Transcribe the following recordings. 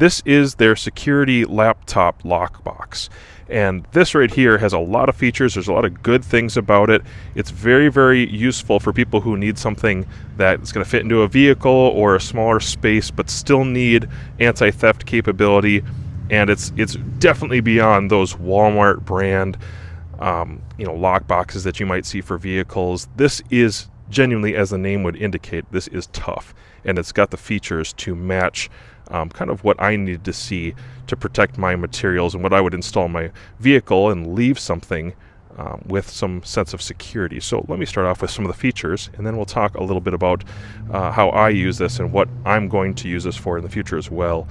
This is their security laptop lockbox. And this right here has a lot of features. There's a lot of good things about it. It's very, very useful for people who need something that's going to fit into a vehicle or a smaller space, but still need anti-theft capability. And it's definitely beyond those Walmart brand, lock boxes that you might see for vehicles. This is genuinely, as the name would indicate, this is tough, and it's got the features to match kind of what I need to see to protect my materials and what I would install in my vehicle and leave something with some sense of security. So let me start off with some of the features, and then we'll talk a little bit about how I use this and what I'm going to use this for in the future as well.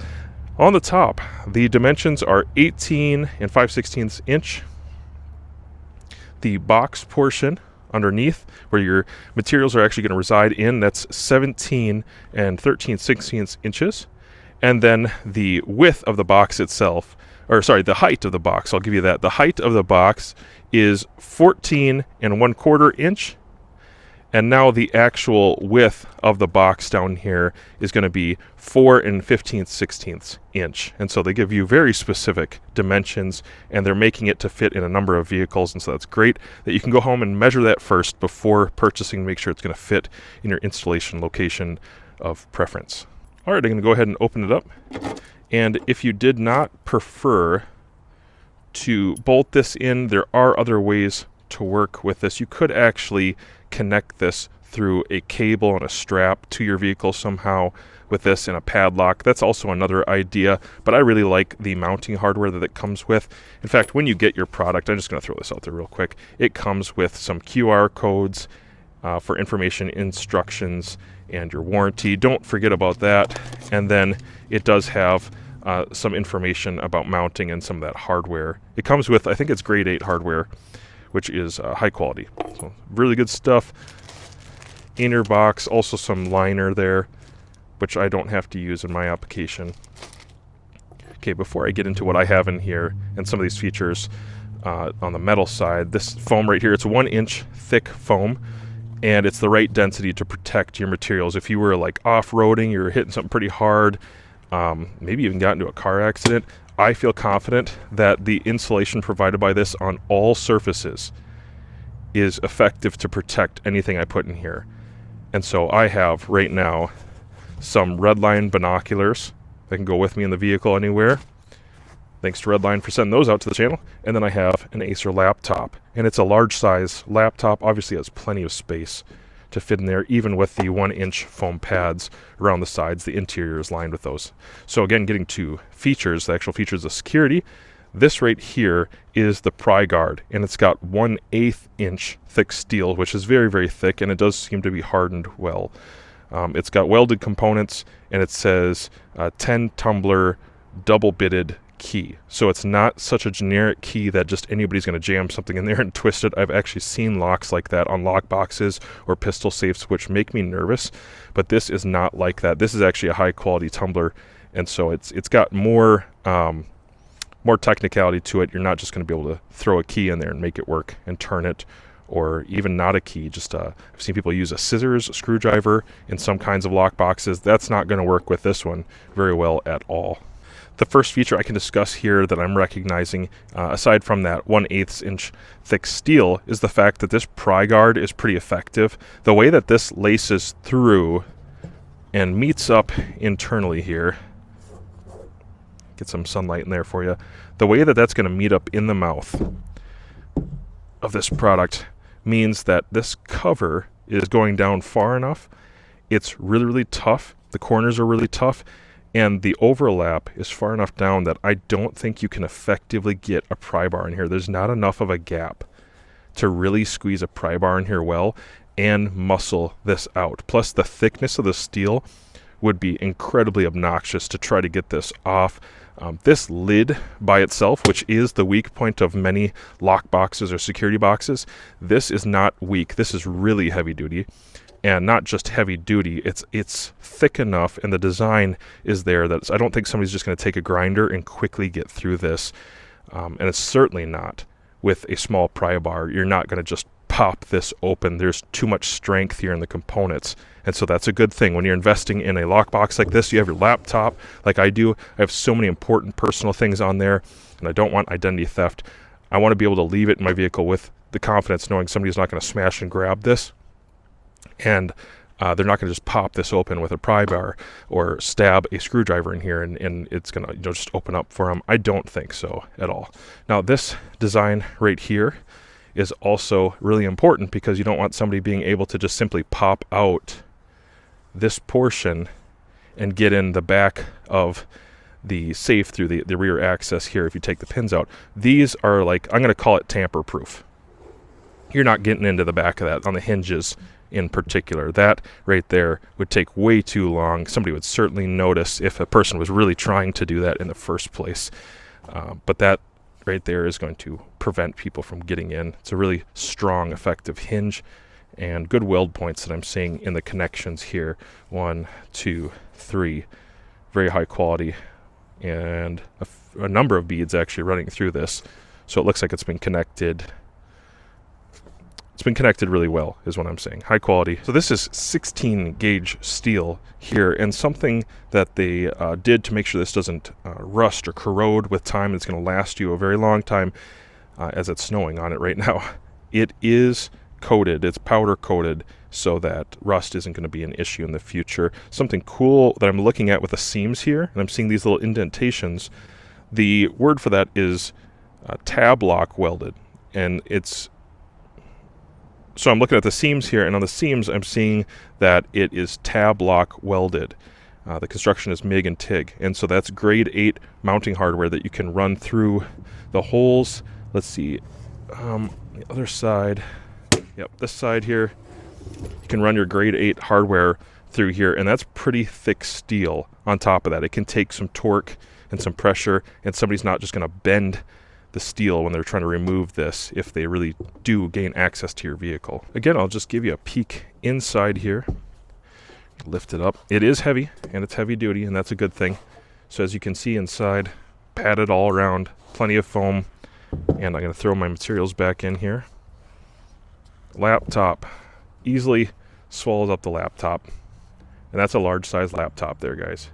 On the top, the dimensions are 18 and 5/16 inch. The box portion underneath, where your materials are actually going to reside in, that's 17 and 13/16 inches. And then the width of the box itself, the height of the box, I'll give you that. The height of the box is 14 and 1/4 inch. And now the actual width of the box down here is going to be 4 and 15/16 inch. And so they give you very specific dimensions, and they're making it to fit in a number of vehicles. And so that's great that you can go home and measure that first before purchasing, make sure it's going to fit in your installation location of preference. All right, I'm going to go ahead and open it up. And if you did not prefer to bolt this in, there are other ways to work with this. You could actually connect this through a cable and a strap to your vehicle somehow with this in a padlock. That's also another idea, but I really like the mounting hardware that it comes with. In fact, when you get your product, I'm just going to throw this out there real quick, it comes with some QR codes for information, instructions, and your warranty. Don't forget about that. And then it does have some information about mounting and some of that hardware. It comes with, I think it's grade 8 hardware, which is high quality. So really good stuff. Inner box, also some liner there, which I don't have to use in my application. Okay, before I get into what I have in here and some of these features on the metal side, this foam right here, it's 1 inch thick foam, and it's the right density to protect your materials. If you were like off-roading, you're hitting something pretty hard, maybe even got into a car accident, I feel confident that the insulation provided by this on all surfaces is effective to protect anything I put in here. And so I have right now some Redline binoculars that can go with me in the vehicle anywhere. Thanks to Redline for sending those out to the channel. And then I have an Acer laptop, and it's a large size laptop. Obviously has plenty of space to fit in there, even with the 1 inch foam pads around the sides. The interior is lined with those. So again, getting to features, the actual features of security, this right here is the pry guard, and it's got 1/8 inch thick steel, which is very, very thick, and it does seem to be hardened well. It's got welded components, and it says 10 tumbler double bitted key. So it's not such a generic key that just anybody's going to jam something in there and twist it. I've actually seen locks like that on lock boxes or pistol safes, which make me nervous, but this is not like that. This is actually a high quality tumbler, and so it's got more technicality to it. You're not just going to be able to throw a key in there and make it work and turn it, or even not a key. Just I've seen people use a scissors, a screwdriver in some kinds of lock boxes. That's not going to work with this one very well at all. The first feature I can discuss here that I'm recognizing, aside from that 1/8 inch thick steel, is the fact that this pry guard is pretty effective. The way that this laces through and meets up internally here, get some sunlight in there for you, the way that that's going to meet up in the mouth of this product means that this cover is going down far enough. It's really, really tough. The corners are really tough. And the overlap is far enough down that I don't think you can effectively get a pry bar in here. There's not enough of a gap to really squeeze a pry bar in here well and muscle this out. Plus, the thickness of the steel would be incredibly obnoxious to try to get this off. This lid by itself, which is the weak point of many lock boxes or security boxes, this is not weak. This is really heavy duty. And not just heavy duty, it's thick enough, and the design is there that I don't think somebody's just going to take a grinder and quickly get through this. And it's certainly not with a small pry bar. You're not going to just pop this open. There's too much strength here in the components. And so that's a good thing. When you're investing in a lockbox like this, you have your laptop, like I do. I have so many important personal things on there, and I don't want identity theft. I want to be able to leave it in my vehicle with the confidence knowing somebody's not going to smash and grab this. And they're not going to just pop this open with a pry bar or stab a screwdriver in here and it's going to just open up for them. I don't think so at all. Now this design right here is also really important because you don't want somebody being able to just simply pop out this portion and get in the back of the safe through the rear access here if you take the pins out. These are like, I'm going to call it tamper proof. You're not getting into the back of that on the hinges in particular. That right there would take way too long. Somebody would certainly notice if a person was really trying to do that in the first place. But that right there is going to prevent people from getting in. It's a really strong, effective hinge and good weld points that I'm seeing in the connections here. 1, 2, 3. Very high quality, and a number of beads actually running through this. So it looks like it's been connected. It's been connected really well is what I'm saying. High quality. So this is 16 gauge steel here, and something that they did to make sure this doesn't rust or corrode with time. It's going to last you a very long time as it's snowing on it right now. It is coated. It's powder coated so that rust isn't going to be an issue in the future. Something cool that I'm looking at with the seams here, and I'm seeing these little indentations. The word for that is tab lock welded, and it's so I'm looking at the seams here, and on the seams I'm seeing that it is tab lock welded. The construction is MIG and TIG, and so that's grade 8 mounting hardware that you can run through the holes. Let's see, the other side, yep, this side here, you can run your grade 8 hardware through here, and that's pretty thick steel on top of that. It can take some torque and some pressure, and somebody's not just going to bend the steel when they're trying to remove this if they really do gain access to your vehicle. Again, I'll just give you a peek inside here. Lift it up. It is heavy, and it's heavy duty, and that's a good thing. So as you can see inside, padded all around, plenty of foam, and I'm going to throw my materials back in here. Laptop easily swallows up the laptop, and that's a large size laptop there, guys.